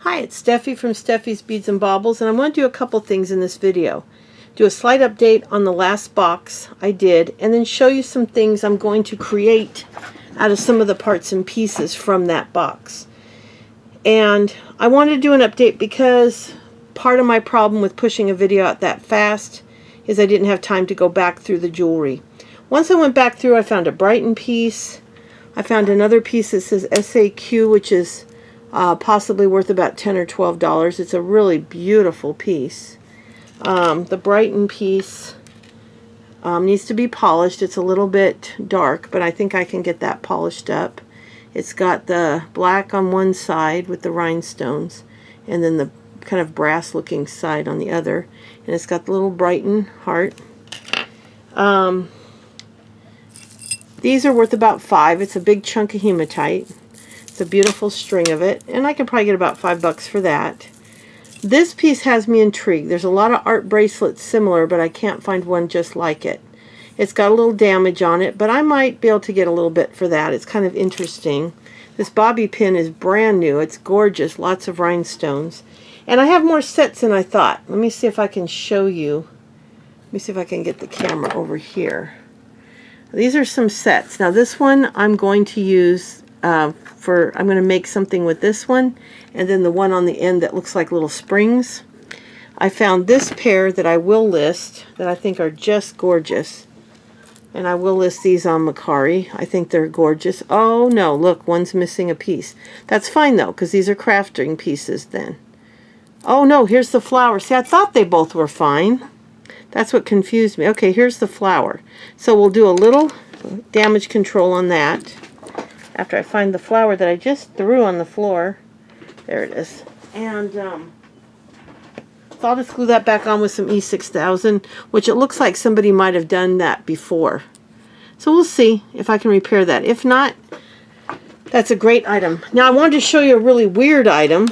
Hi, it's Steffi from Steffi's Beads and Baubles, and I want to do a couple things in this video. Do a slight update on the last box I did, and then show you some things I'm going to create out of some of the parts and pieces from that box. And I wanted to do an update because part of my problem with pushing a video out that fast is I didn't have time to go back through the jewelry. Once I went back through, I found a Brighton piece. I found another piece that says SAQ, which is possibly worth about $10 or $12. It's a really beautiful piece. The Brighton piece needs to be polished. It's a little bit dark, but I think I can get that polished up. It's got the black on one side with the rhinestones, and then the kind of brass looking side on the other, and it's got the little Brighton heart. These are worth about $5. It's a big chunk of hematite. It's a beautiful string of it, and I can probably get about $5 for that. This piece has me intrigued. There's a lot of art bracelets similar, but I can't find one just like it. It's got a little damage on it, but I might be able to get a little bit for that. It's kind of interesting. This bobby pin is brand new. It's gorgeous. Lots of rhinestones. And I have more sets than I thought. Let me see if I can show you. Let me see if I can get the camera over here. These are some sets. Now this one I'm going to use I'm going to make something with this one, and then the one on the end that looks like little springs. I found this pair that I will list that I think are just gorgeous, and I will list these on Mercari. I think they're gorgeous. Oh no, look, one's missing a piece. That's fine though, because these are crafting pieces then. Oh no, here's the flower. See, I thought they both were fine. That's what confused me. Okay, here's the flower. So we'll do a little damage control on that after I find the flower that I just threw on the floor. There it is. And so I'll just glue that back on with some E6000, which it looks like somebody might have done that before. So we'll see if I can repair that. If not, that's a great item. Now I wanted to show you a really weird item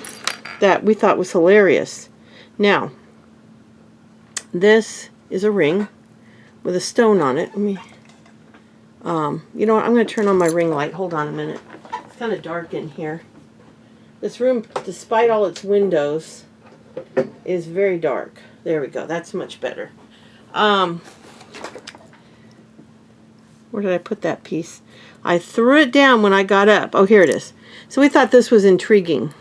that we thought was hilarious. Now, this is a ring with a stone on it. Let me you know what, I'm going to turn on my ring light. Hold on a minute. It's kind of dark in here. This room, despite all its windows, is very dark. There we go. That's much better. Where did I put that piece? I threw it down when I got up. Oh, here it is. So we thought this was intriguing.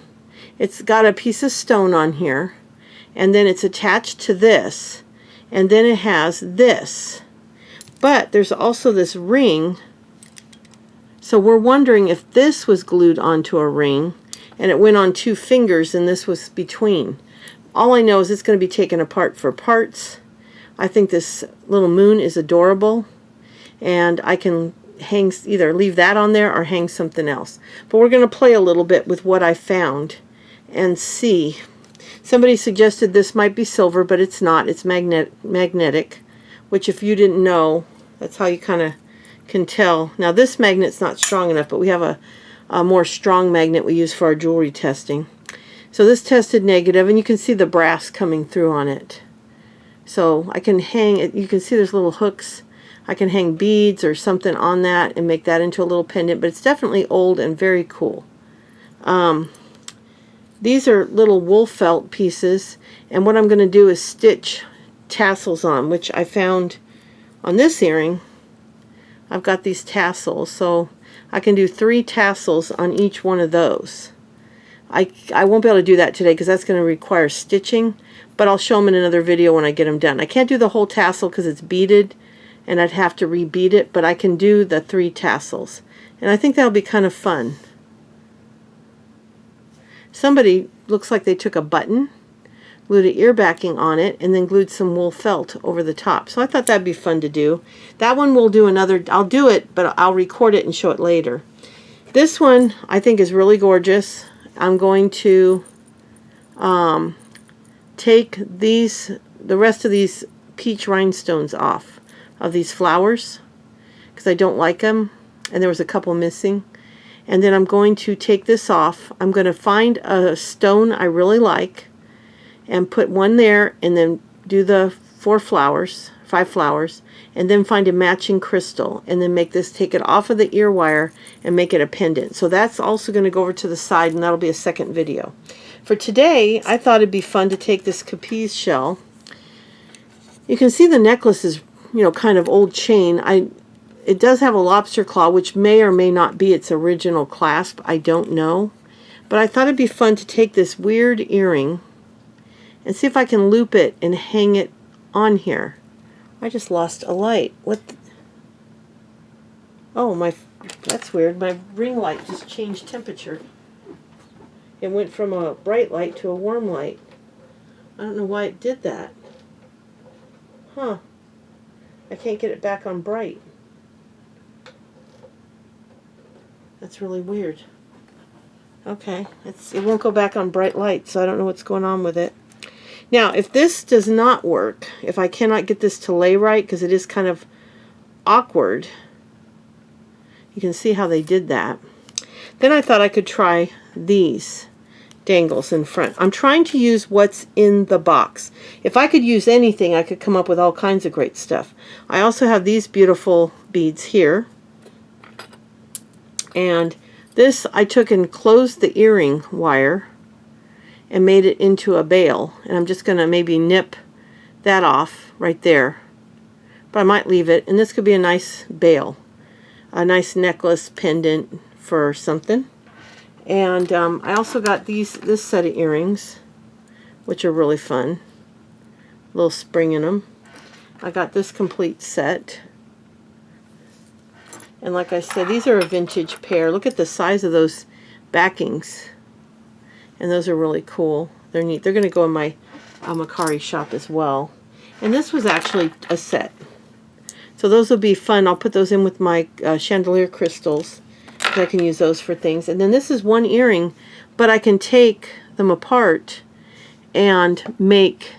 It's got a piece of stone on here, and then it's attached to this, and then it has this. But there's also this ring, so we're wondering if this was glued onto a ring and it went on 2 fingers and this was between. All I know is it's going to be taken apart for parts. I think this little moon is adorable, and I can hang, either leave that on there or hang something else. But we're going to play a little bit with what I found and see. Somebody suggested this might be silver, but it's not. It's magnetic, which if you didn't know, that's how you kind of can tell. Now this magnet's not strong enough, but we have a more strong magnet we use for our jewelry testing. So this tested negative, and you can see the brass coming through on it. So I can hang it. You can see there's little hooks. I can hang beads or something on that and make that into a little pendant, but it's definitely old and very cool. These are little wool felt pieces, and what I'm going to do is stitch tassels on, which I found on this earring. I've got these tassels, so I can do 3 tassels on each one of those. I won't be able to do that today because that's going to require stitching, but I'll show them in another video when I get them done. I can't do the whole tassel because it's beaded and I'd have to rebead it, but I can do the 3 tassels, and I think that'll be kind of fun. Somebody looks like they took a button, glued an ear backing on it, and then glued some wool felt over the top. So I thought that'd be fun to do. That one we'll do another, I'll do it, but I'll record it and show it later. This one I think is really gorgeous. I'm going to take the rest of these peach rhinestones off of these flowers because I don't like them, and there was a couple missing. And then I'm going to take this off. I'm going to find a stone I really like and put one there, and then do the 5 flowers, and then find a matching crystal, and then take it off of the ear wire and make it a pendant. So that's also going to go over to the side, and that'll be a second video. For today, I thought it'd be fun to take this Capiz shell. You can see the necklace is, kind of old chain. It does have a lobster claw, which may or may not be its original clasp. I don't know. But I thought it'd be fun to take this weird earring and see if I can loop it and hang it on here. I just lost a light. What? Oh, that's weird. My ring light just changed temperature. It went from a bright light to a warm light. I don't know why it did that. Huh. I can't get it back on bright. That's really weird. Okay, it won't go back on bright light, so I don't know what's going on with it. Now, if this does not work, if I cannot get this to lay right, because it is kind of awkward, you can see how they did that. Then I thought I could try these dangles in front. I'm trying to use what's in the box. If I could use anything, I could come up with all kinds of great stuff. I also have these beautiful beads here. And this I took and closed the earring wire and made it into a bail. And I'm just going to maybe nip that off right there. But I might leave it. And this could be a nice bail. A nice necklace pendant for something. And I also got this set of earrings, which are really fun. A little spring in them. I got this complete set. And like I said, these are a vintage pair. Look at the size of those backings. And those are really cool. They're neat. They're going to go in my Macari shop as well. And this was actually a set. So those will be fun. I'll put those in with my chandelier crystals. I can use those for things. And then this is one earring, but I can take them apart and make,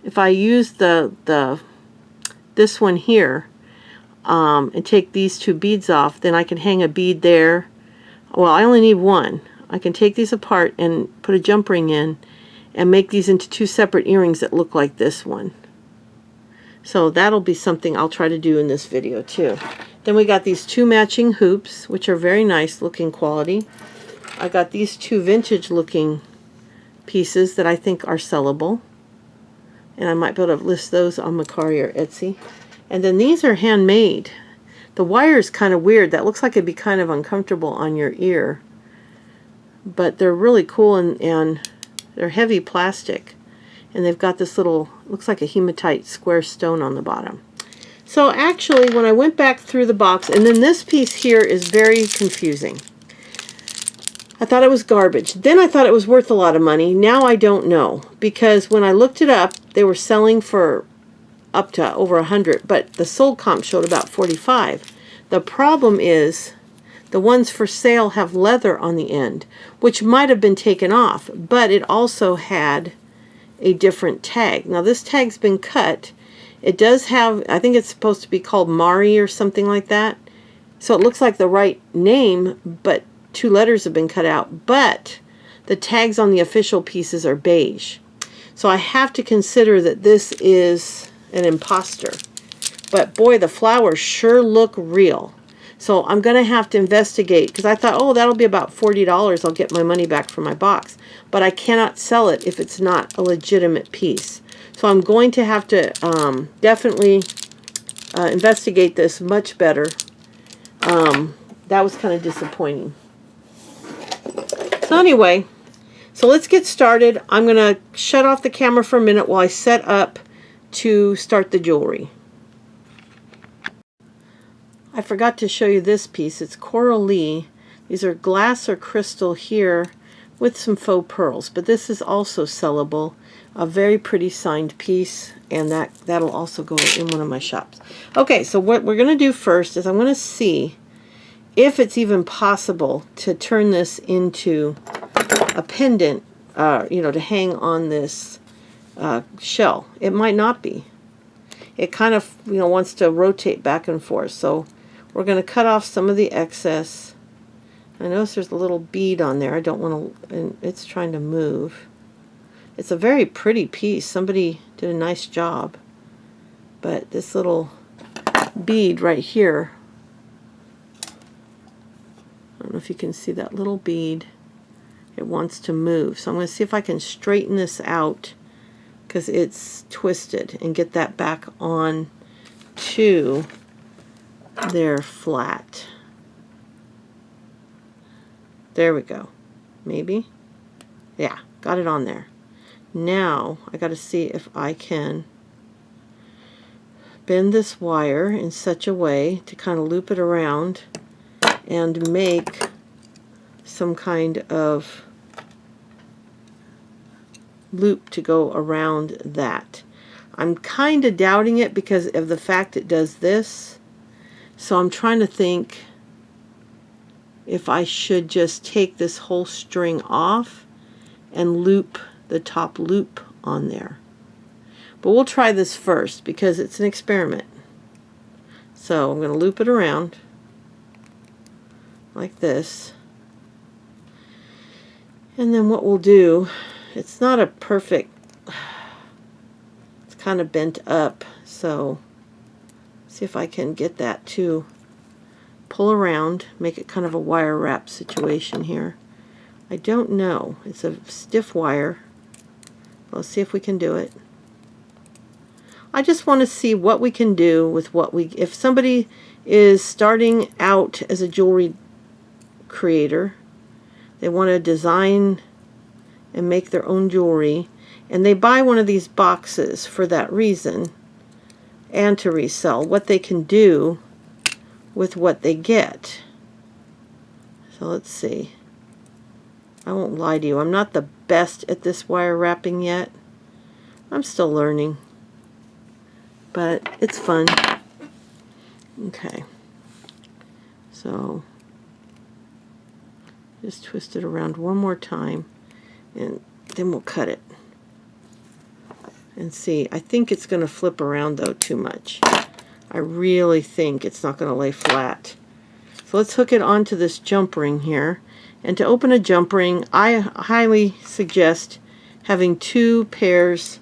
if I use this one here, and take these two beads off, then I can hang a bead there. Well, I only need one. I can take these apart and put a jump ring in and make these into two separate earrings that look like this one. So that'll be something I'll try to do in this video too. Then we got these two matching hoops, which are very nice looking quality. I got these two vintage looking pieces that I think are sellable. And I might be able to list those on Macari or Etsy. And then these are handmade. The wire is kind of weird. That looks like it'd be kind of uncomfortable on your ear. But they're really cool, and they're heavy plastic. And they've got this little, looks like a hematite square stone on the bottom. So actually, when I went back through the box, and then this piece here is very confusing. I thought it was garbage. Then I thought it was worth a lot of money. Now I don't know. Because when I looked it up, they were selling for up to over 100, but the sold comp showed about 45. The problem is the ones for sale have leather on the end, which might have been taken off, but it also had a different tag. Now this tag's been cut. It does have, I think it's supposed to be called Mari or something like that. So it looks like the right name, but 2 letters have been cut out. But the tags on the official pieces are beige. So I have to consider that this is an imposter. But boy, the flowers sure look real. So I'm going to have to investigate, because I thought, oh, that'll be about $40. I'll get my money back from my box. But I cannot sell it if it's not a legitimate piece. So I'm going to have to definitely investigate this much better. That was kind of disappointing. So anyway, so let's get started. I'm going to shut off the camera for a minute while I set up to start the jewelry. I forgot to show you this piece. It's Coralie. These are glass or crystal here with some faux pearls, but this is also sellable. A very pretty signed piece, and that'll also go in one of my shops. Okay, so what we're going to do first is I'm going to see if it's even possible to turn this into a pendant, to hang on this shell. It might not be. It kind of, wants to rotate back and forth. So we're going to cut off some of the excess. I notice there's a little bead on there. I don't want to, and it's trying to move. It's a very pretty piece. Somebody did a nice job. But this little bead right here, I don't know if you can see that little bead. it wants to move. So I'm going to see if I can straighten this out because it's twisted, and get that back on to there flat. There we go. Maybe. Yeah, got it on there. Now I got to see if I can bend this wire in such a way to kind of loop it around and make some kind of loop to go around that. I'm kind of doubting it because of the fact it does this. So I'm trying to think if I should just take this whole string off and loop the top loop on there. But we'll try this first because it's an experiment. So I'm going to loop it around like this. And then what we'll do, it's not a perfect, it's kind of bent up, so see if I can get that to pull around, make it kind of a wire wrap situation here. I don't know, it's a stiff wire. Let's see if we can do it. I just want to see what we can do with what we, if somebody is starting out as a jewelry creator, they want to design and make their own jewelry, and they buy one of these boxes for that reason and to resell, what they can do with what they get. So let's see. I won't lie to you, I'm not the best at this wire wrapping yet. I'm still learning, but it's fun. Okay, so just twist it around one more time, and then we'll cut it. And see, I think it's going to flip around though too much. I really think it's not going to lay flat. So let's hook it onto this jump ring here. And to open a jump ring, I highly suggest having 2 pairs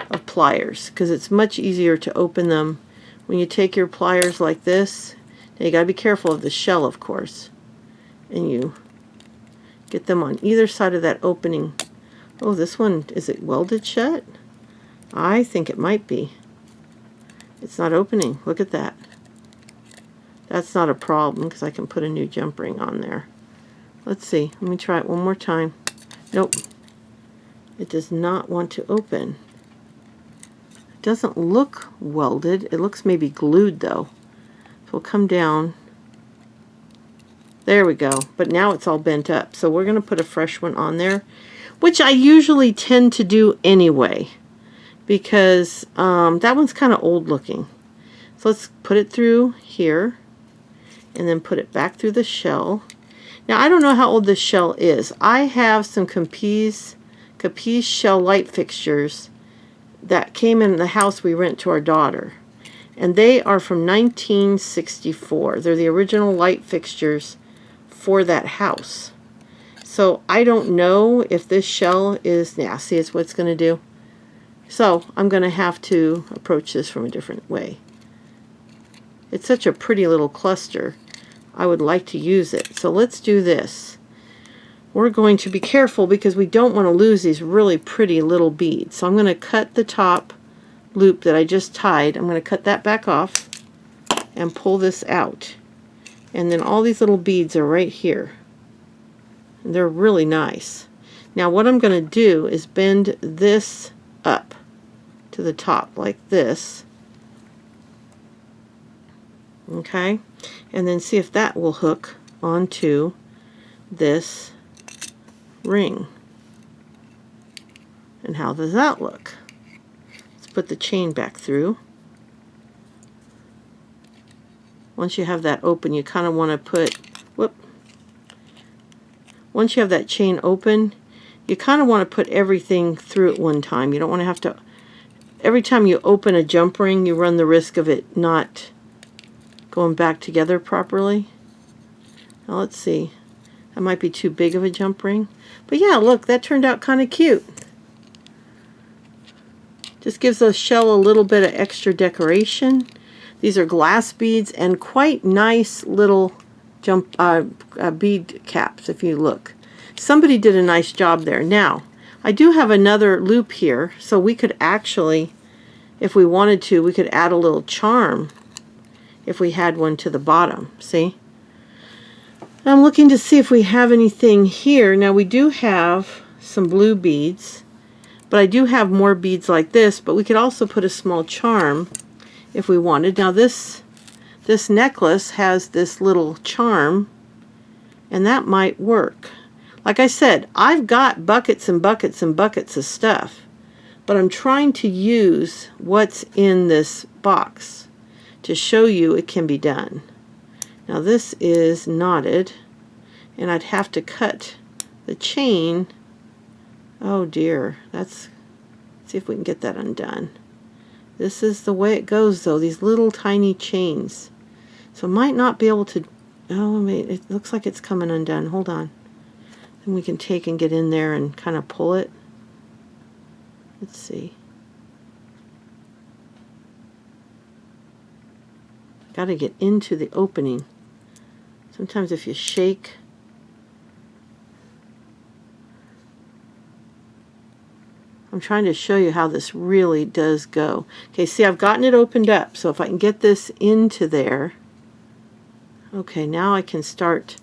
of pliers because it's much easier to open them when you take your pliers like this. Now you got to be careful of the shell, of course. And you get them on either side of that opening. Oh, this one, is it welded shut? I think it might be. It's not opening. Look at that. That's not a problem because I can put a new jump ring on there. Let's see. Let me try it one more time. Nope. It does not want to open. It doesn't look welded. It looks maybe glued though. So we'll come down. There we go. But now it's all bent up. So we're going to put a fresh one on there, which I usually tend to do anyway, because that one's kind of old looking. So let's put it through here and then put it back through the shell. Now I don't know how old this shell is. I have some Capiz shell light fixtures that came in the house we rent to our daughter, and they are from 1964. They're the original light fixtures for that house. So I don't know if this shell is, yeah, see, it's what it's going to do. So I'm going to have to approach this from a different way. It's such a pretty little cluster. I would like to use it. So let's do this. We're going to be careful because we don't want to lose these really pretty little beads. So I'm going to cut the top loop that I just tied. I'm going to cut that back off and pull this out. And then all these little beads are right here. And they're really nice. Now what I'm going to do is bend this up to the top like this. Okay, and then see if that will hook onto this ring. And how does that look? Let's put the chain back through. Once you have that open, you kind of want to put, once you have that chain open, you kind of want to put everything through at one time. You don't want to have to, every time you open a jump ring, you run the risk of it not going back together properly. Now let's see. That might be too big of a jump ring. But yeah, look, that turned out kind of cute. Just gives the shell a little bit of extra decoration. These are glass beads and quite nice little bead caps if you look. somebody did a nice job there. Now, I do have another loop here, so we could actually, if we wanted to, we could add a little charm if we had one to the bottom. See? I'm looking to see if we have anything here. Now, we do have some blue beads, but I do have more beads like this, but we could also put a small charm if we wanted. Now, this necklace has this little charm, and that might work. Like I said, I've got buckets and buckets and buckets of stuff, but I'm trying to use what's in this box to show you it can be done. Now this is knotted, and I'd have to cut the chain. Oh dear, let's see if we can get that undone. This is the way it goes though, these little tiny chains. So I might not be able to, oh wait, it looks like it's coming undone. Hold on. Then we can take and get in there and kind of pull it. Let's see. Got to get into the opening. Sometimes if you shake, I'm trying to show you how this really does go. Okay, see, I've gotten it opened up, so if I can get this into there. Okay, now I can start.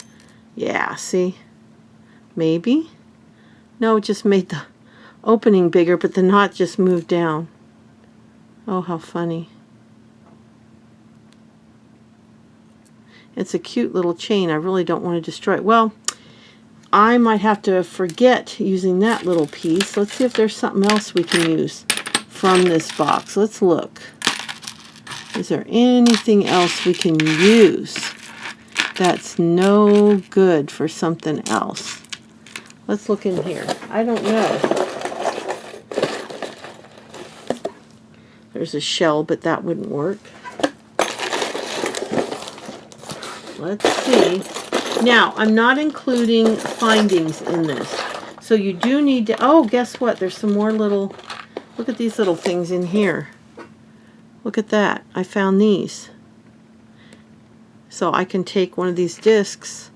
Yeah, see? Maybe? No, it just made the opening bigger, but the knot just moved down. Oh, how funny. It's a cute little chain. I really don't want to destroy it. Well, I might have to forget using that little piece. Let's see if there's something else we can use from this box. Let's look. Is there anything else we can use that's no good for something else? Let's look in here. I don't know. There's a shell, but that wouldn't work. Let's see. Now, I'm not including findings in this. So you do need to, oh, guess what? There's some more little, look at these little things in here. Look at that. I found these. So I can take one of these discs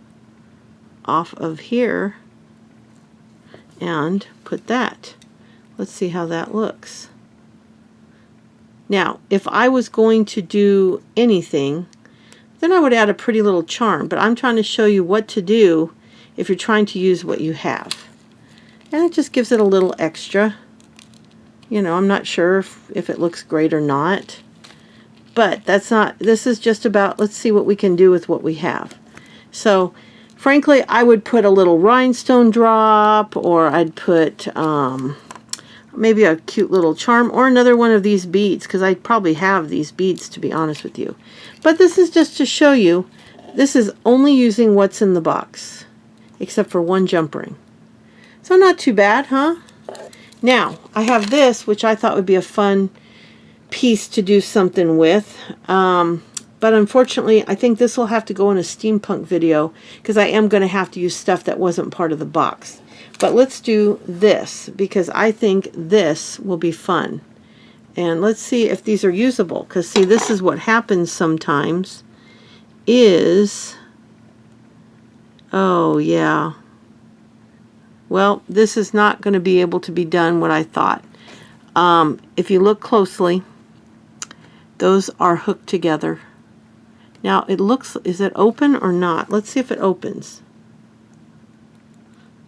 off of here and put that. Let's see how that looks. Now, if I was going to do anything, then I would add a pretty little charm, but I'm trying to show you what to do if you're trying to use what you have. And it just gives it a little extra. You know, I'm not sure if it looks great or not, but that's not, this is just about, let's see what we can do with what we have. So, frankly, I would put a little rhinestone drop, or I'd put maybe a cute little charm, or another one of these beads, because I probably have these beads, to be honest with you. But this is just to show you, this is only using what's in the box, except for one jump ring. So not too bad, huh? Now, I have this, which I thought would be a fun piece to do something with. But unfortunately, I think this will have to go in a steampunk video, because I am going to have to use stuff that wasn't part of the box. But let's do this, because I think this will be fun. And let's see if these are usable, because see, this is what happens sometimes is, oh yeah, well, this is not going to be able to be done what I thought. If you look closely, those are hooked together. Now it looks, is it open or not? Let's see if it opens.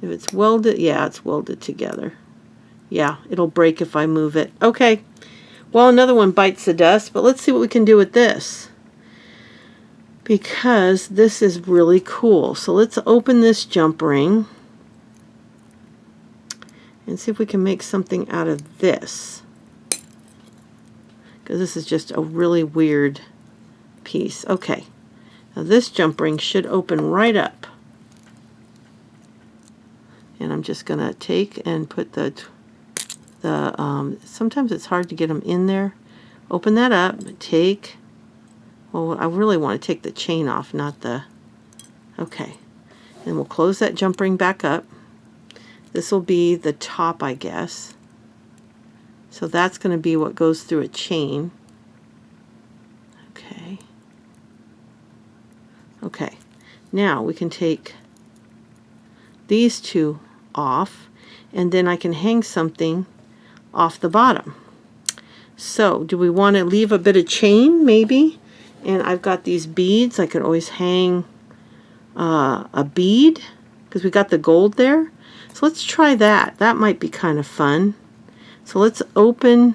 If it's welded, yeah, it's welded together. Yeah, it'll break if I move it. Okay, well, another one bites the dust, but let's see what we can do with this, because this is really cool. So let's open this jump ring and see if we can make something out of this, because this is just a really weird piece. Okay, now this jump ring should open right up. And I'm just going to take and put sometimes it's hard to get them in there. Open that up, take, well, I really want to take the chain off, not the, okay. And we'll close that jump ring back up. This will be the top, I guess. So that's going to be what goes through a chain. Okay. Okay. Now we can take these two off, and then I can hang something off the bottom. So do we want to leave a bit of chain maybe? And I've got these beads. I could always hang a bead because we got the gold there. So let's try that. That might be kind of fun. So let's open.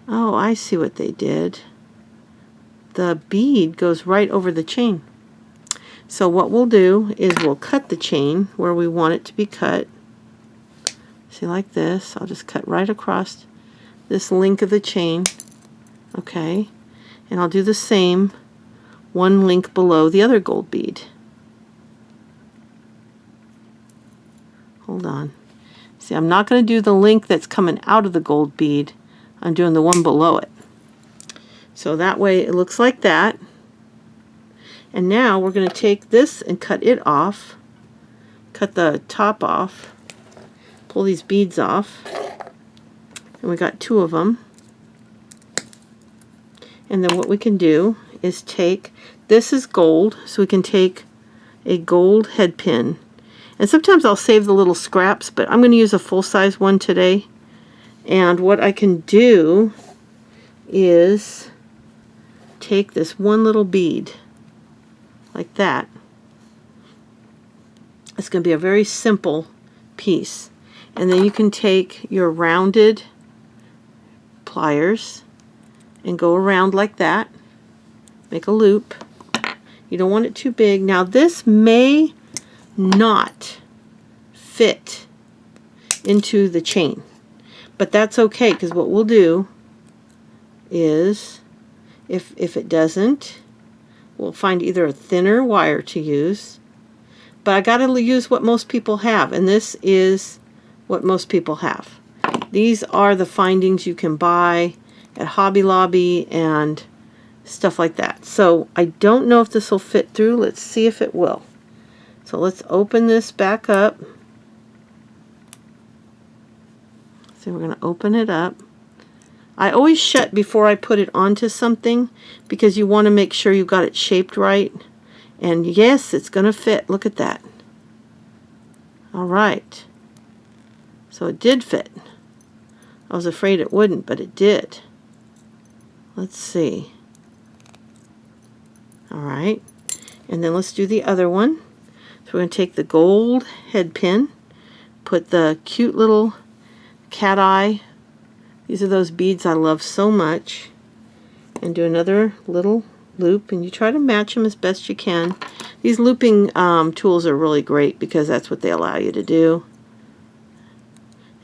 Oh, I see what they did. The bead goes right over the chain. So what we'll do is we'll cut the chain where we want it to be cut. See, like this. I'll just cut right across this link of the chain. Okay. And I'll do the same one link below the other gold bead. Hold on. See, I'm not going to do the link that's coming out of the gold bead. I'm doing the one below it. So that way it looks like that. And now we're going to take this and cut it off. Cut the top off. Pull these beads off. And we got 2 of them. And then what we can do is take, this is gold, so we can take a gold head pin. And sometimes I'll save the little scraps, but I'm going to use a full-size one today. And what I can do is take this one little bead, like that. It's going to be a very simple piece. And then you can take your rounded pliers and go around like that. Make a loop. You don't want it too big. Now this may not fit into the chain, but that's okay, because what we'll do is, if it doesn't, we'll find either a thinner wire to use, but I gotta use what most people have, and this is what most people have. These are the findings you can buy at Hobby Lobby and stuff like that. So I don't know if this will fit through. Let's see if it will. So let's open this back up. So we're going to open it up. I always shut before I put it onto something because you want to make sure you got it shaped right. And yes, it's going to fit. Look at that. All right. So it did fit. I was afraid it wouldn't, but it did. Let's see. All right. And then let's do the other one. So we're going to take the gold head pin, put the cute little cat eye. These are those beads I love so much. And do another little loop, and you try to match them as best you can. These looping tools are really great because that's what they allow you to do.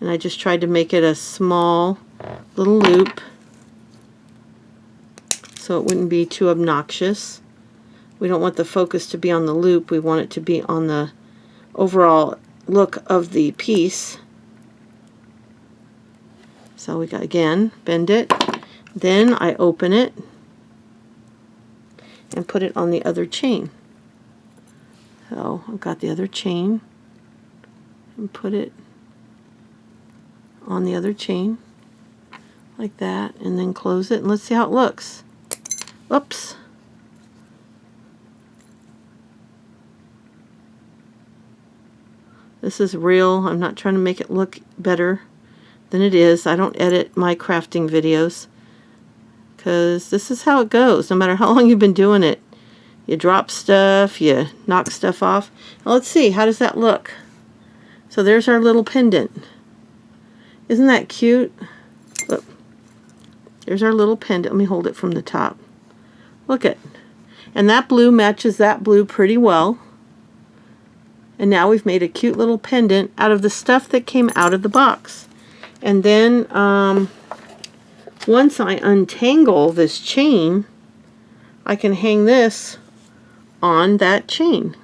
And I just tried to make it a small little loop so it wouldn't be too obnoxious. We don't want the focus to be on the loop. We want it to be on the overall look of the piece. So we got, again, bend it. Then I open it and put it on the other chain. So I've got the other chain and put it on the other chain like that, and then close it, and let's see how it looks. Oops. This is real. I'm not trying to make it look better than it is. I don't edit my crafting videos because this is how it goes. No matter how long you've been doing it, you drop stuff, you knock stuff off. Now let's see, how does that look? So there's our little pendant. Isn't that cute? Look. There's our little pendant. Let me hold it from the top. Look at, and that blue matches that blue pretty well. And now we've made a cute little pendant out of the stuff that came out of the box. And then once I untangle this chain, I can hang this on that chain.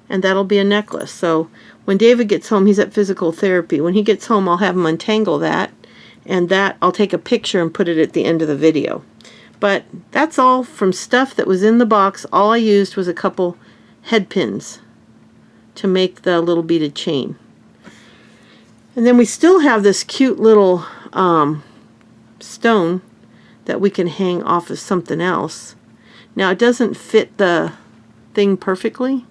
And that'll be a necklace. So when David gets home, he's at physical therapy. When he gets home, I'll have him untangle that. And that, I'll take a picture and put it at the end of the video. But that's all from stuff that was in the box. All I used was a couple head pins to make the little beaded chain. And then we still have this cute little stone that we can hang off of something else. Now it doesn't fit the thing perfectly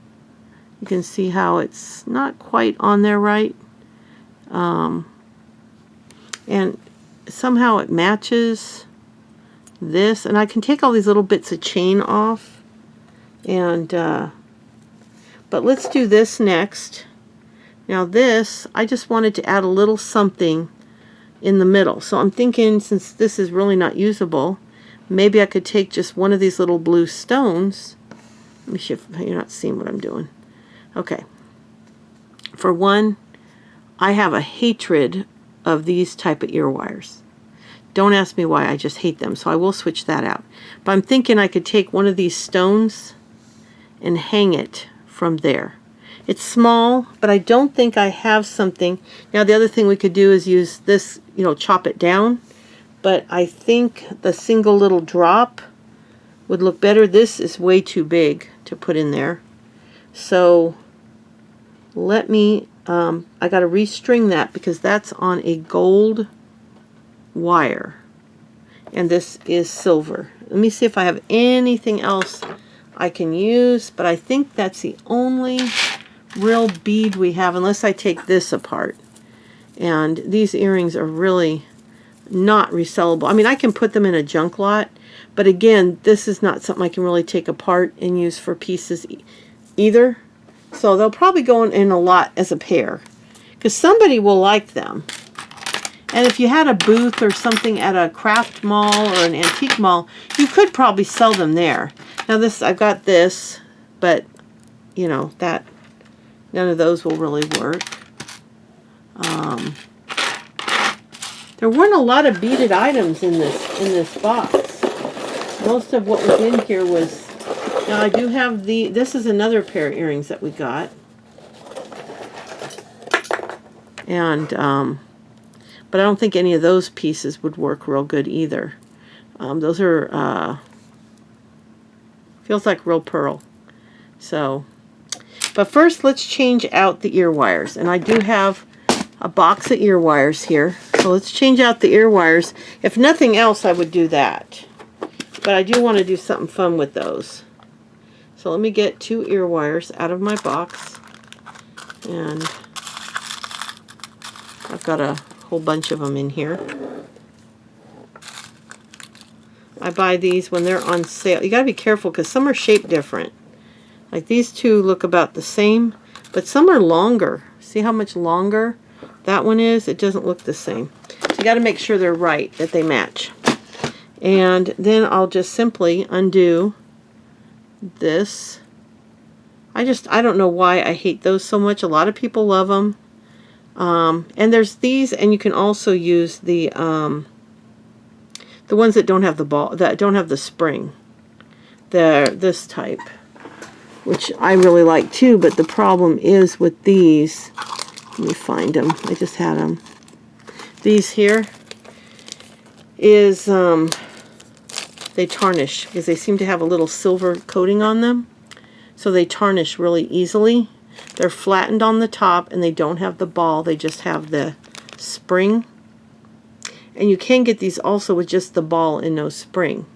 You can see how it's not quite on there right. And somehow it matches this. And I can take all these little bits of chain off. And but let's do this next. Now this, I just wanted to add a little something in the middle. So I'm thinking, since this is really not usable, maybe I could take just one of these little blue stones. Let me see if you're not seeing what I'm doing. Okay. For one, I have a hatred of these type of ear wires. Don't ask me why, I just hate them, so I will switch that out. But I'm thinking I could take one of these stones and hang it from there. It's small, but I don't think I have something. Now the other thing we could do is use this, you know, chop it down. But I think the single little drop would look better. This is way too big to put in there. So let me, I got to restring that because that's on a gold wire. And this is silver. Let me see if I have anything else I can use. But I think that's the only real bead we have, unless I take this apart. And these earrings are really not resellable. I mean, I can put them in a junk lot, but again, this is not something I can really take apart and use for pieces either. So they'll probably go in a lot as a pair, because somebody will like them. And if you had a booth or something at a craft mall or an antique mall, you could probably sell them there. Now this, I've got this, but you know, that none of those will really work. There weren't a lot of beaded items in this box. Most of what was in here was. Now I do have this is another pair of earrings that we got. And but I don't think any of those pieces would work real good either. Those are feels like real pearl. So, but first let's change out the ear wires. And I do have a box of ear wires here. So let's change out the ear wires. If nothing else, I would do that. But I do want to do something fun with those. So let me get 2 ear wires out of my box. And I've got a whole bunch of them in here. I buy these when they're on sale. You got to be careful because some are shaped different. Like these 2 look about the same, but some are longer. See how much longer that one is? It doesn't look the same. So you got to make sure they're right, that they match. And then I'll just simply undo this. I don't know why I hate those so much. A lot of people love them. And there's these, and you can also use the ones that don't have the ball, that don't have the spring. They're this type, which I really like too, but the problem is with these, let me find them, I just had them. These here is, they tarnish because they seem to have a little silver coating on them. So they tarnish really easily. They're flattened on the top and they don't have the ball, they just have the spring. And you can get these also with just the ball and no spring.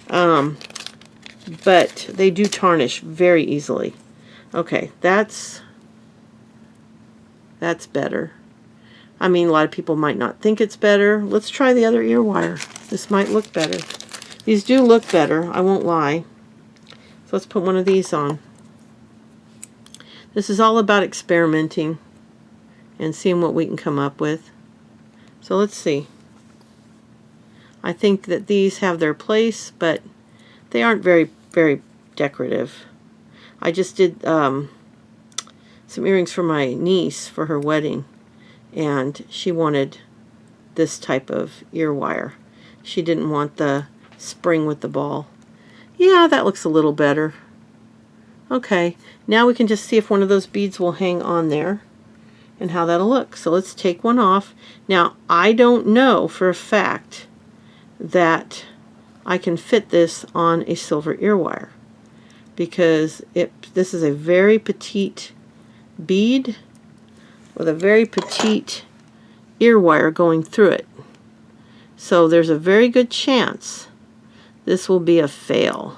But they do tarnish very easily. Okay, that's better. I mean, a lot of people might not think it's better. Let's try the other ear wire. This might look better. These do look better, I won't lie. So let's put one of these on. This is all about experimenting and seeing what we can come up with. So let's see. I think that these have their place, but they aren't very, very decorative. I just did some earrings for my niece for her wedding, and she wanted this type of ear wire. She didn't want the spring with the ball. Yeah, that looks a little better. Okay, now we can just see if one of those beads will hang on there and how that'll look. So let's take one off. Now, I don't know for a fact that I can fit this on a silver ear wire because this is a very petite bead with a very petite ear wire going through it. So there's a very good chance this will be a fail.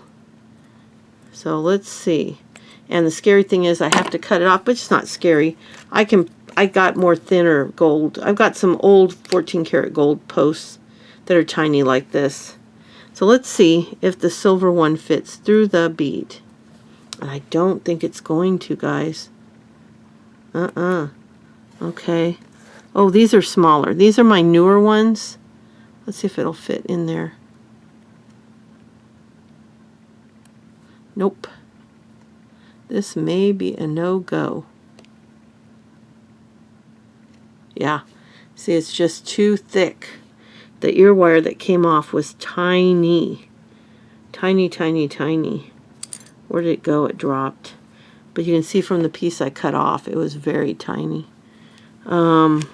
So let's see. And the scary thing is I have to cut it off, but it's not scary. I got more thinner gold. I've got some old 14 karat gold posts that are tiny like this. So let's see if the silver one fits through the bead. And I don't think it's going to, guys. Okay. Oh, these are smaller. These are my newer ones. Let's see if it'll fit in there. Nope. This may be a no-go. Yeah. See, it's just too thick. The ear wire that came off was tiny. Tiny, tiny, tiny. Where did it go? It dropped. But you can see from the piece I cut off, it was very tiny. And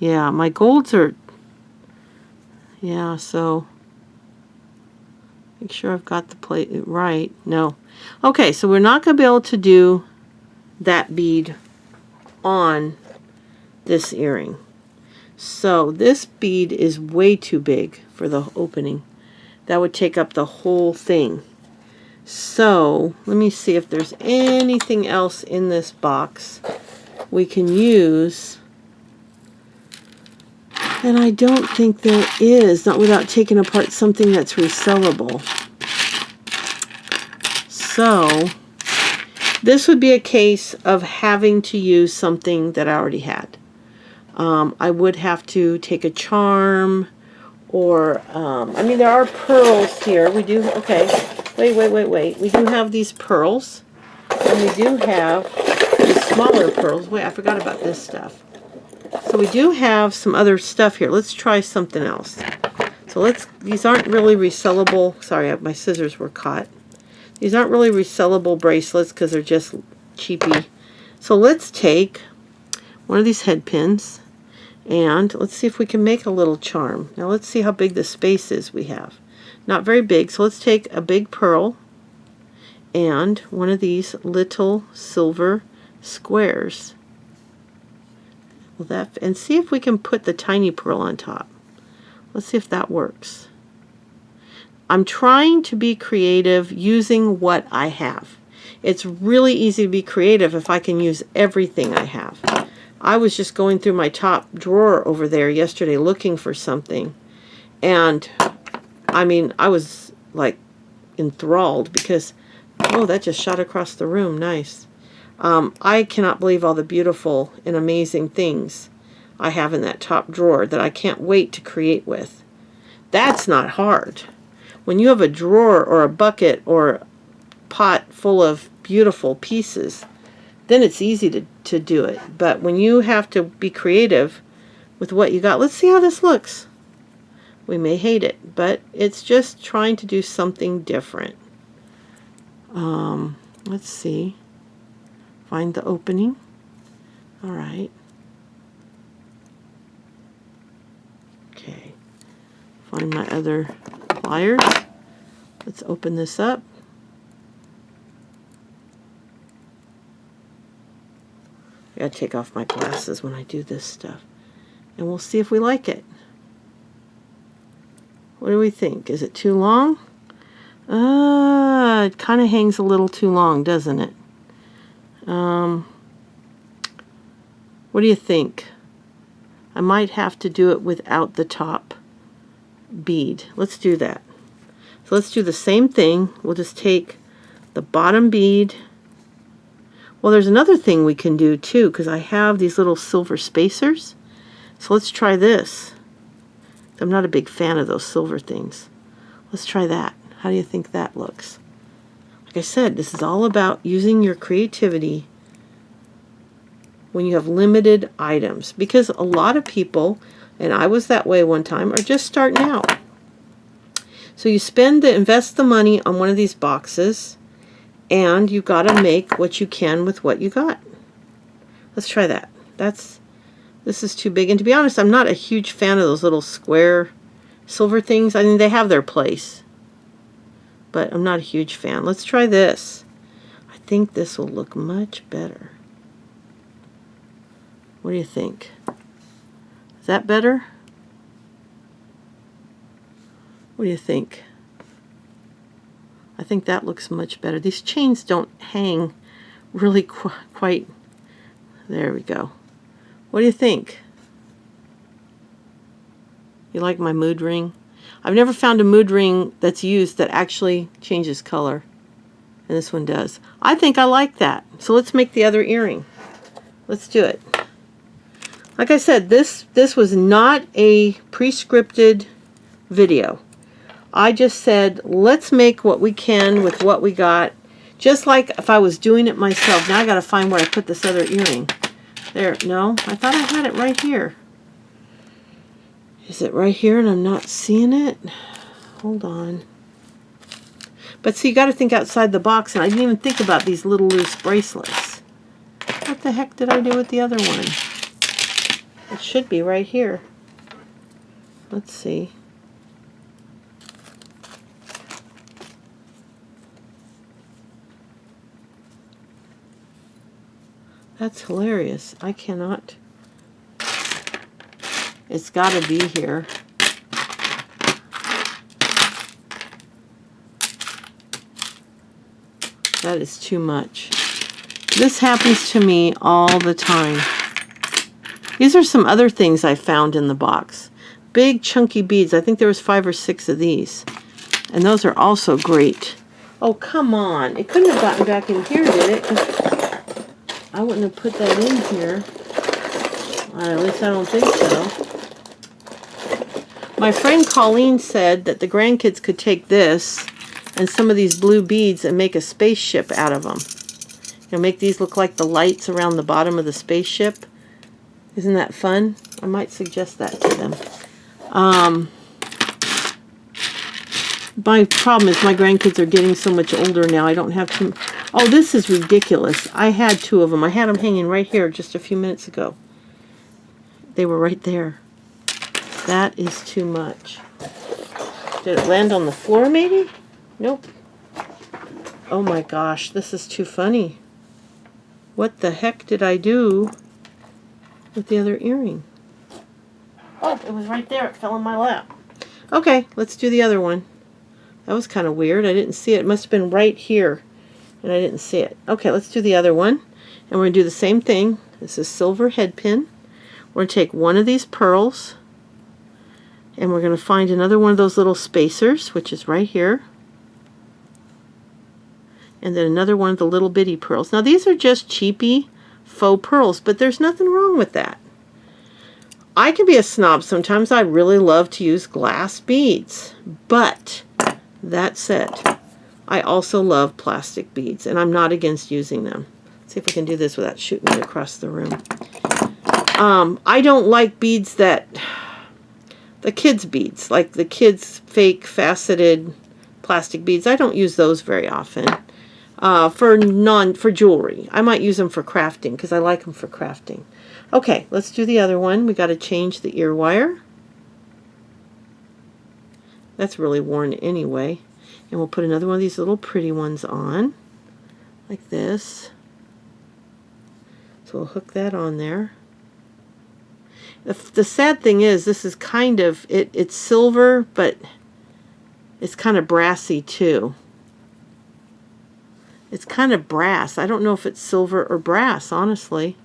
yeah, my golds are, yeah, so make sure I've got the plate right. No. Okay, so we're not going to be able to do that bead on this earring. So this bead is way too big for the opening. That would take up the whole thing. So let me see if there's anything else in this box we can use. And I don't think there is, not without taking apart something that's resellable. So this would be a case of having to use something that I already had. I would have to take a charm, or, I mean, there are pearls here. We do, okay, wait. We do have these pearls, and we do have these smaller pearls. Wait, I forgot about this stuff. So we do have some other stuff here. Let's try something else. So these aren't really resellable. Sorry, my scissors were caught. These aren't really resellable bracelets because they're just cheapy. So let's take one of these head pins, and let's see if we can make a little charm. Now let's see how big the space is we have. Not very big, so let's take a big pearl and one of these little silver squares. And see if we can put the tiny pearl on top. Let's see if that works. I'm trying to be creative using what I have. It's really easy to be creative if I can use everything I have. I was just going through my top drawer over there yesterday looking for something. And, I mean, I was, like, enthralled because, oh, that just shot across the room. Nice. I cannot believe all the beautiful and amazing things I have in that top drawer that I can't wait to create with. That's not hard. When you have a drawer or a bucket or a pot full of beautiful pieces, then it's easy to do it. But when you have to be creative with what you got, let's see how this looks. We may hate it, but it's just trying to do something different. Let's see. Find the opening. All right. Okay. Find my other pliers. Let's open this up. I gotta take off my glasses when I do this stuff. And we'll see if we like it. What do we think? Is it too long? It kind of hangs a little too long, doesn't it? What do you think? I might have to do it without the top bead. Let's do that. So let's do the same thing. We'll just take the bottom bead. Well, there's another thing we can do too, because I have these little silver spacers. So let's try this. I'm not a big fan of those silver things. Let's try that. How do you think that looks? Like I said, this is all about using your creativity when you have limited items. Because a lot of people, and I was that way one time, are just starting out. So you invest the money on one of these boxes, and you've got to make what you can with what you got. Let's try that. This is too big. And to be honest, I'm not a huge fan of those little square silver things. I mean, they have their place, but I'm not a huge fan. Let's try this. I think this will look much better. What do you think? Is that better? What do you think? I think that looks much better. These chains don't hang really quite. There we go. What do you think? You like my mood ring? I've never found a mood ring that's used that actually changes color. And this one does. I think I like that. So let's make the other earring. Let's do it. Like I said, this was not a pre-scripted video. I just said, let's make what we can with what we got. Just like if I was doing it myself. Now I got to find where I put this other earring. There, no, I thought I had it right here. Is it right here and I'm not seeing it? Hold on. But see, you got to think outside the box, and I didn't even think about these little loose bracelets. What the heck did I do with the other one? It should be right here. Let's see. That's hilarious. I cannot. It's got to be here. That is too much. This happens to me all the time. These are some other things I found in the box. Big chunky beads. I think there was 5 or 6 of these. And those are also great. Oh, come on. It couldn't have gotten back in here, did it? 'Cause I wouldn't have put that in here. At least I don't think so. My friend Colleen said that the grandkids could take this and some of these blue beads and make a spaceship out of them. You know, make these look like the lights around the bottom of the spaceship. Isn't that fun? I might suggest that to them. My problem is my grandkids are getting so much older now. I don't have to... Oh, this is ridiculous. I had 2 of them. I had them hanging right here just a few minutes ago. They were right there. That is too much. Did it land on the floor maybe? Nope. Oh my gosh, this is too funny. What the heck did I do with the other earring? Oh, it was right there. It fell in my lap. Okay, let's do the other one. That was kind of weird. I didn't see it. It must have been right here, and I didn't see it. Okay, let's do the other one. And we're going to do the same thing. This is silver head pin. We're going to take one of these pearls, and we're going to find another one of those little spacers, which is right here. And then another one of the little bitty pearls. Now these are just cheapy faux pearls, but there's nothing wrong with that. I can be a snob sometimes. I really love to use glass beads. But that said, I also love plastic beads, and I'm not against using them. Let's see if we can do this without shooting it across the room. I don't like beads that... The kids' beads, like the kids' fake faceted plastic beads. I don't use those very often. For jewelry. I might use them for crafting because I like them for crafting. Okay, let's do the other one. We got to change the ear wire. That's really worn anyway. And we'll put another one of these little pretty ones on, like this. So we'll hook that on there. The sad thing is, this is kind of, it's silver, but it's kind of brassy too. It's kind of brass. I don't know if it's silver or brass, honestly.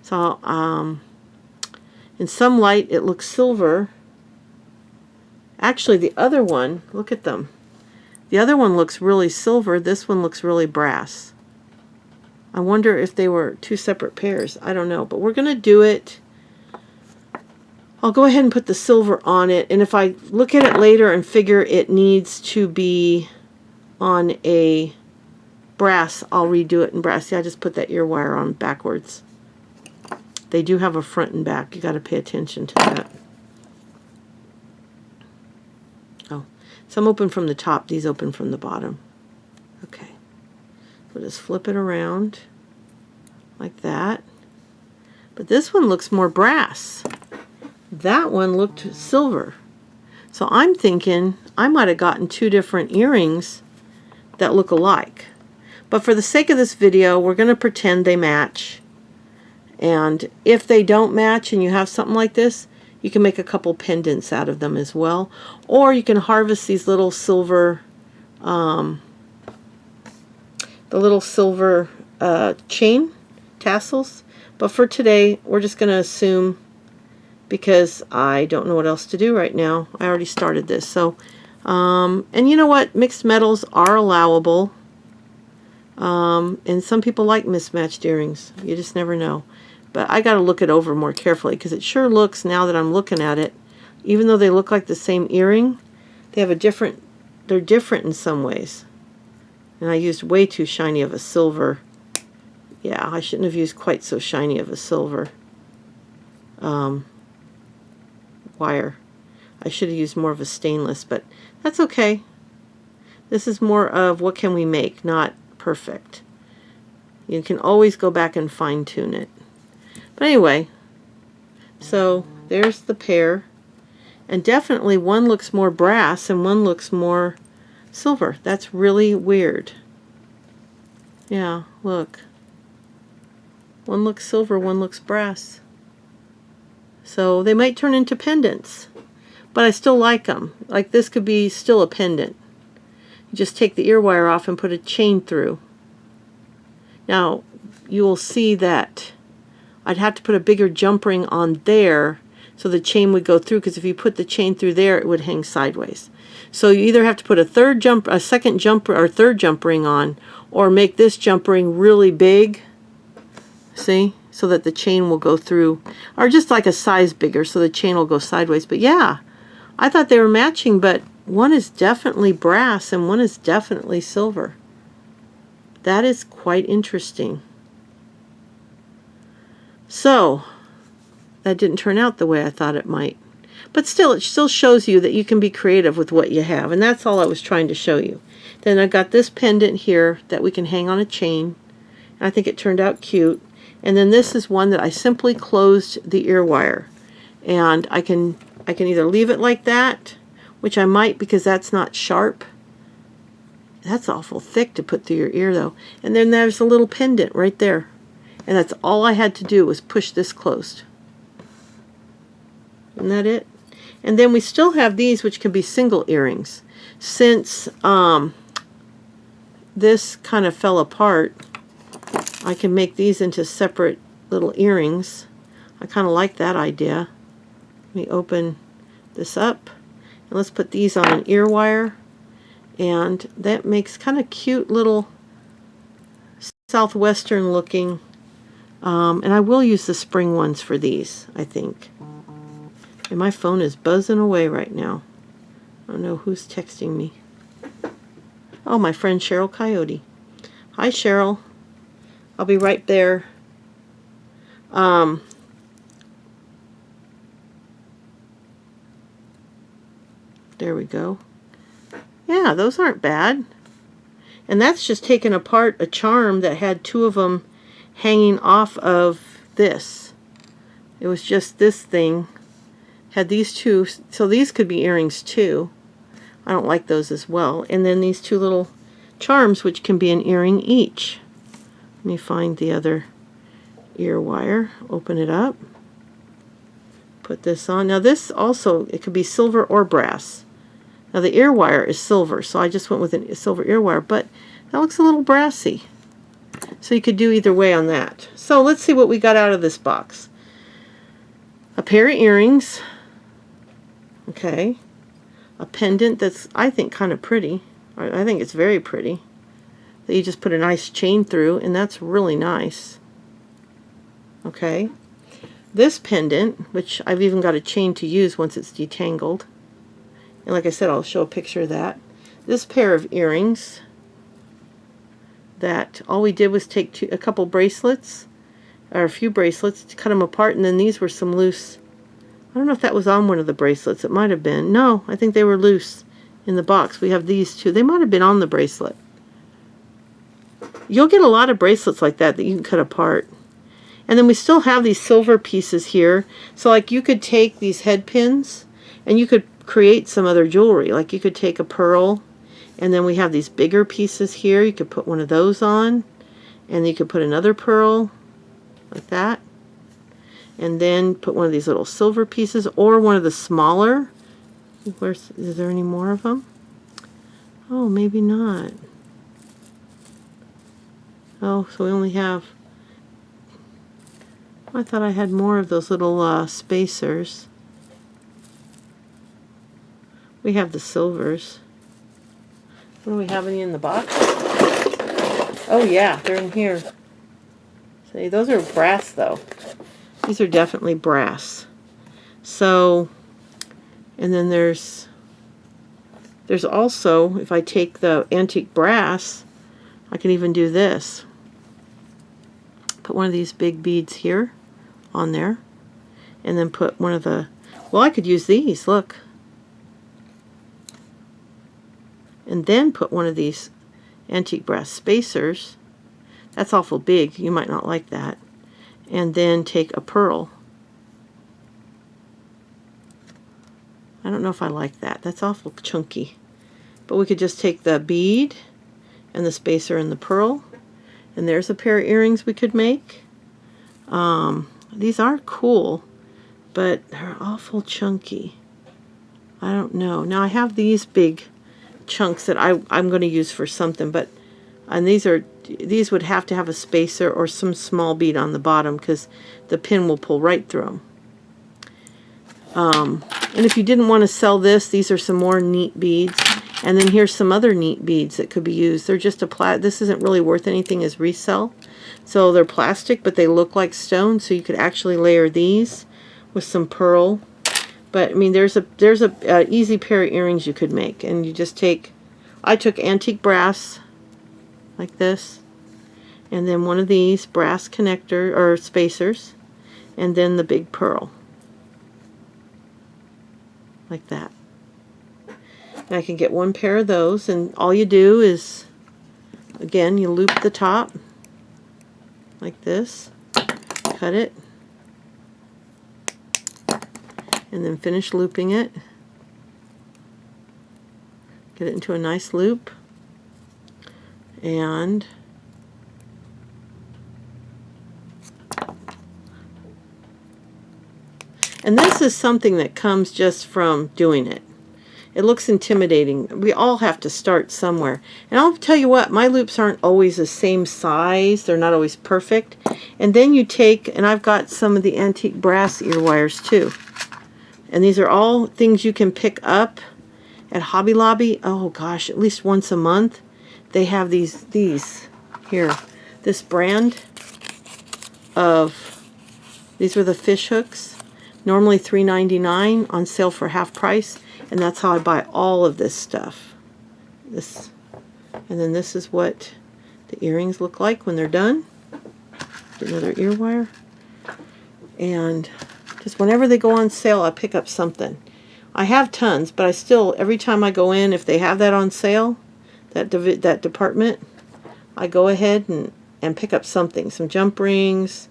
So, in some light, it looks silver. Actually, the other one, look at them. The other one looks really silver. This one looks really brass. I wonder if they were 2 separate pairs. I don't know, but we're going to do it. I'll go ahead and put the silver on it, and if I look at it later and figure it needs to be on a brass, I'll redo it in brass. See, I just put that ear wire on backwards. They do have a front and back. You got to pay attention to that. Oh, some open from the top, these open from the bottom. Okay. We'll just flip it around like that. But this one looks more brass. That one looked silver. So I'm thinking I might have gotten 2 different earrings that look alike. But for the sake of this video, we're going to pretend they match. And if they don't match and you have something like this, you can make a couple pendants out of them as well. Or you can harvest these little silver the little silver chain tassels. But for today, we're just going to assume, because I don't know what else to do right now. I already started this. So, and you know what? Mixed metals are allowable. And some people like mismatched earrings. You just never know. But I got to look it over more carefully, because it sure looks, now that I'm looking at it, even though they look like the same earring, they have they're different in some ways. And I used way too shiny of a silver. Yeah, I shouldn't have used quite so shiny of a silver wire. I should have used more of a stainless, but that's okay. This is more of what can we make, not perfect. You can always go back and fine-tune it. But anyway, so there's the pair. And definitely one looks more brass and one looks more silver. That's really weird. Yeah, look. One looks silver, one looks brass. So they might turn into pendants. But I still like them. Like this could be still a pendant. You just take the ear wire off and put a chain through. Now, you will see that I'd have to put a bigger jump ring on there so the chain would go through, because if you put the chain through there, it would hang sideways. So you either have to put a third jump ring on, or make this jump ring really big, see, so that the chain will go through, or just like a size bigger so the chain will go sideways. But yeah, I thought they were matching, but one is definitely brass and one is definitely silver. That is quite interesting. So that didn't turn out the way I thought it might. But still, it still shows you that you can be creative with what you have. And that's all I was trying to show you. Then I've got this pendant here that we can hang on a chain. And I think it turned out cute. And then this is one that I simply closed the ear wire. And I can either leave it like that, which I might because that's not sharp. That's awful thick to put through your ear though. And then there's a little pendant right there. And that's all I had to do was push this closed. Isn't that it? And then we still have these, which can be single earrings. Since this kind of fell apart, I can make these into separate little earrings. I kind of like that idea. Let me open this up. And let's put these on an ear wire. And that makes kind of cute little southwestern looking. And I will use the spring ones for these, I think. And my phone is buzzing away right now. I don't know who's texting me. Oh, my friend Cheryl Coyote. Hi, Cheryl. I'll be right there. There we go. Yeah, those aren't bad. And that's just taking apart a charm that had two of them hanging off of this. It was just this thing. Had these two, so these could be earrings too. I don't like those as well. And then these two little charms, which can be an earring each. Let me find the other ear wire. Open it up. Put this on. Now this also, it could be silver or brass. Now the ear wire is silver, so I just went with a silver ear wire, but that looks a little brassy. So you could do either way on that. So let's see what we got out of this box. A pair of earrings. Okay. A pendant that's, I think, kind of pretty. I think it's very pretty. That you just put a nice chain through, and that's really nice. Okay. This pendant, which I've even got a chain to use once it's detangled. And like I said, I'll show a picture of that. This pair of earrings, that all we did was take a couple bracelets, or a few bracelets, to cut them apart, and then these were some loose. I don't know if that was on one of the bracelets. It might have been. No, I think they were loose in the box. We have these two. They might have been on the bracelet. You'll get a lot of bracelets like that you can cut apart. And then we still have these silver pieces here. So like you could take these head pins and you could create some other jewelry. Like you could take a pearl, and then we have these bigger pieces here. You could put one of those on, and you could put another pearl like that. And then put one of these little silver pieces, or one of the smaller. Is there any more of them? Oh, maybe not. Oh, so we only have... I thought I had more of those little spacers. We have the silvers. What do we have any in the box? Oh yeah, they're in here. See, those are brass though. These are definitely brass. So, and then there's also, if I take the antique brass, I can even do this. Put one of these big beads here on there, and then put one of the, well, I could use these, look. And then put one of these antique brass spacers. That's awful big. You might not like that. And then take a pearl. I don't know if I like that. That's awful chunky. But we could just take the bead and the spacer and the pearl. And there's a pair of earrings we could make. These are cool, but they're awful chunky. I don't know. Now I have these big chunks that I'm going to use for something, but and these would have to have a spacer or some small bead on the bottom because the pin will pull right through them. And if you didn't want to sell this, these are some more neat beads. And then here's some other neat beads that could be used. They're just this isn't really worth anything as resell. So they're plastic, but they look like stone, so you could actually layer these with some pearl. But I mean, there's a easy pair of earrings you could make, and you just take, I took antique brass like this, and then one of these brass connector or spacers, and then the big pearl like that. And I can get one pair of those, and all you do is, again, you loop the top like this, cut it, and then finish looping it. Get it into a nice loop, and this is something that comes just from doing it. It looks intimidating. We all have to start somewhere. And I'll tell you what, my loops aren't always the same size. They're not always perfect. And then you take, and I've got some of the antique brass ear wires too. And these are all things you can pick up at Hobby Lobby. Oh gosh, at least once a month. They have these here. This brand of, these were the fish hooks. Normally $3.99, on sale for half price. And that's how I buy all of this stuff. This, and then this is what the earrings look like when they're done. Get another ear wire. And just whenever they go on sale, I pick up something. I have tons, but I still, every time I go in, if they have that on sale, that department, I go ahead and pick up something. Some jump rings,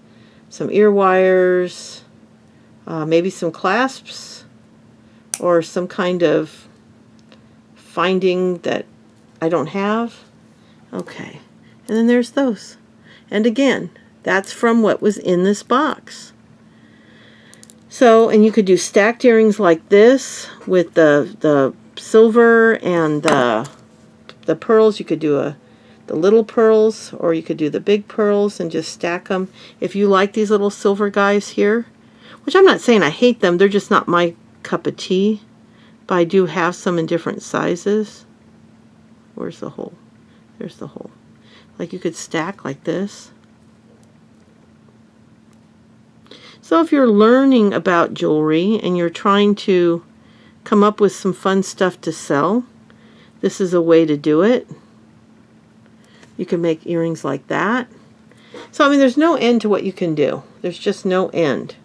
some ear wires, maybe some clasps, or some kind of finding that I don't have. Okay, and then there's those. And again, that's from what was in this box. So, and you could do stacked earrings like this with the silver and the pearls. You could do the little pearls, or you could do the big pearls and just stack them. If you like these little silver guys here, which I'm not saying I hate them, they're just not my cup of tea, but I do have some in different sizes. Where's the hole? There's the hole. Like you could stack like this. So if you're learning about jewelry and you're trying to come up with some fun stuff to sell, this is a way to do it. You can make earrings like that. So I mean, there's no end to what you can do. There's just no end.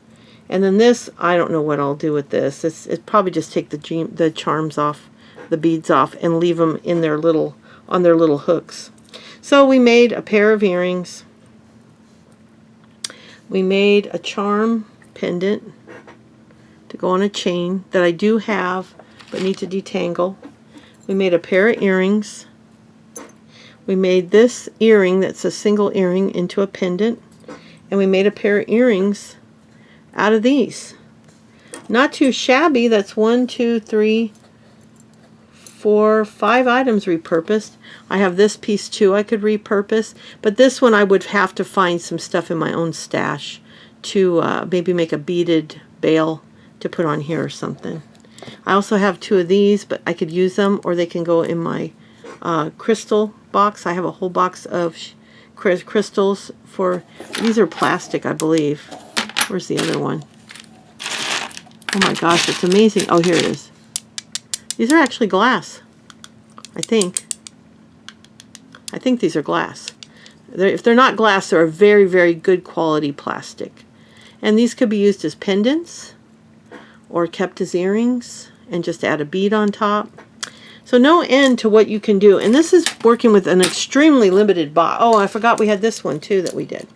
And then this, I don't know what I'll do with this. It's probably just take the charms off, the beads off, and leave them in their little, on their little hooks. So we made a pair of earrings. We made a charm pendant to go on a chain that I do have, but need to detangle. We made a pair of earrings. We made this earring that's a single earring into a pendant. And we made a pair of earrings out of these. Not too shabby. That's 1, 2, 3, 4, 5 items repurposed. I have this piece too I could repurpose, but this one I would have to find some stuff in my own stash to maybe make a beaded bail to put on here or something. I also have 2 of these, but I could use them, or they can go in my crystal box. I have a whole box of crystals for, these are plastic, I believe. Where's the other one? Oh my gosh, it's amazing. Oh, here it is. These are actually glass, I think. I think these are glass. If they're not glass, they're a very, very good quality plastic. And these could be used as pendants or kept as earrings and just add a bead on top. So no end to what you can do. And this is working with an extremely limited box. Oh, I forgot we had this one too that we did.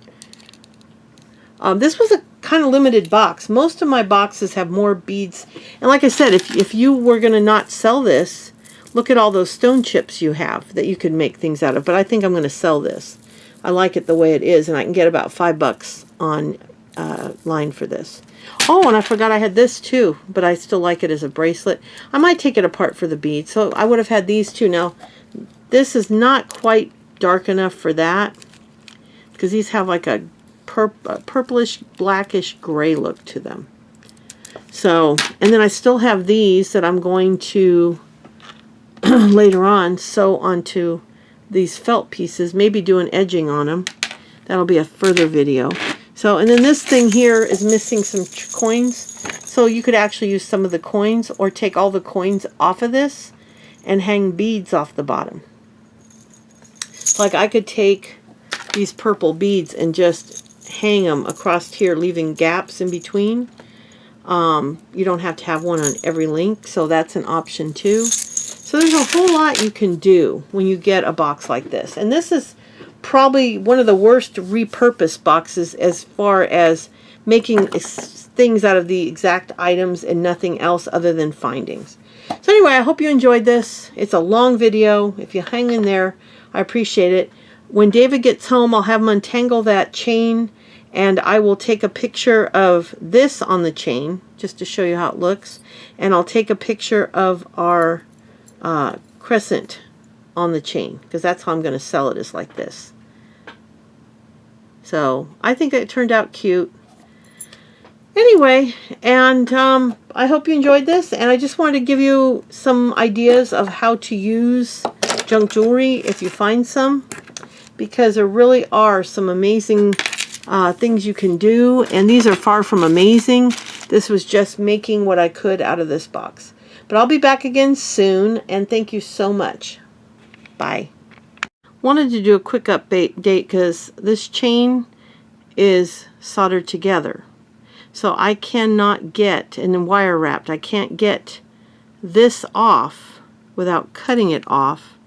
This was a kind of limited box. Most of my boxes have more beads. And like I said, if you were going to not sell this, look at all those stone chips you have that you could make things out of. But I think I'm going to sell this. I like it the way it is, and I can get about $5 on line for this. Oh, and I forgot I had this too, but I still like it as a bracelet. I might take it apart for the beads. So I would have had these two. Now, this is not quite dark enough for that, because these have like a purplish, blackish gray look to them. So, and then I still have these that I'm going to later on sew onto these felt pieces, maybe do an edging on them. That'll be a further video. So, and then this thing here is missing some coins. So you could actually use some of the coins, or take all the coins off of this and hang beads off the bottom. Like I could take these purple beads and just hang them across here, leaving gaps in between. You don't have to have one on every link, so that's an option too. So there's a whole lot you can do when you get a box like this. And this is probably one of the worst repurposed boxes as far as making things out of the exact items and nothing else other than findings. So anyway, I hope you enjoyed this. It's a long video. If you hang in there, I appreciate it. When David gets home, I'll have him untangle that chain, and I will take a picture of this on the chain just to show you how it looks. And I'll take a picture of our crescent on the chain, because that's how I'm going to sell it, is like this. So I think it turned out cute. Anyway, and I hope you enjoyed this, and I just wanted to give you some ideas of how to use junk jewelry if you find some, because there really are some amazing things you can do, and these are far from amazing. This was just making what I could out of this box. But I'll be back again soon, and thank you so much. Bye. Wanted to do a quick update because this chain is soldered together. So I cannot get, and then wire wrapped, I can't get this off without cutting it off.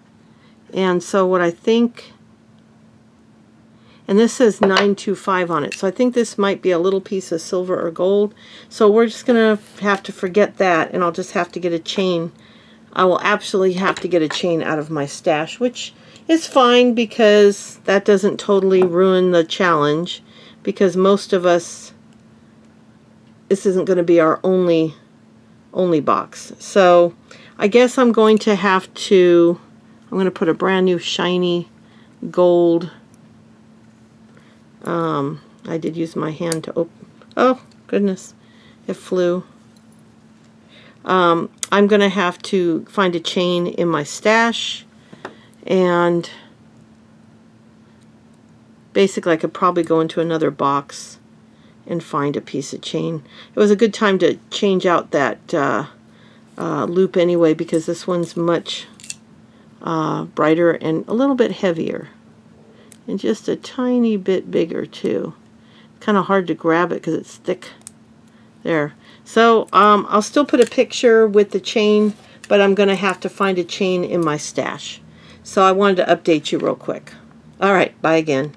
And so what I think, and this says 925 on it, so I think this might be a little piece of silver or gold. So we're just going to have to forget that, and I'll just have to get a chain. I will absolutely have to get a chain out of my stash, which is fine because that doesn't totally ruin the challenge, because most of us, this isn't going to be our only box. So I guess I'm going to have to, I'm going to put a brand new shiny gold. I did use my hand to open. Oh goodness, it flew. I'm going to have to find a chain in my stash, and basically I could probably go into another box and find a piece of chain. It was a good time to change out that loop anyway, because this one's much brighter and a little bit heavier, and just a tiny bit bigger too. Kind of hard to grab it because it's thick. There. So I'll still put a picture with the chain, but I'm going to have to find a chain in my stash. So I wanted to update you real quick. All right, bye again.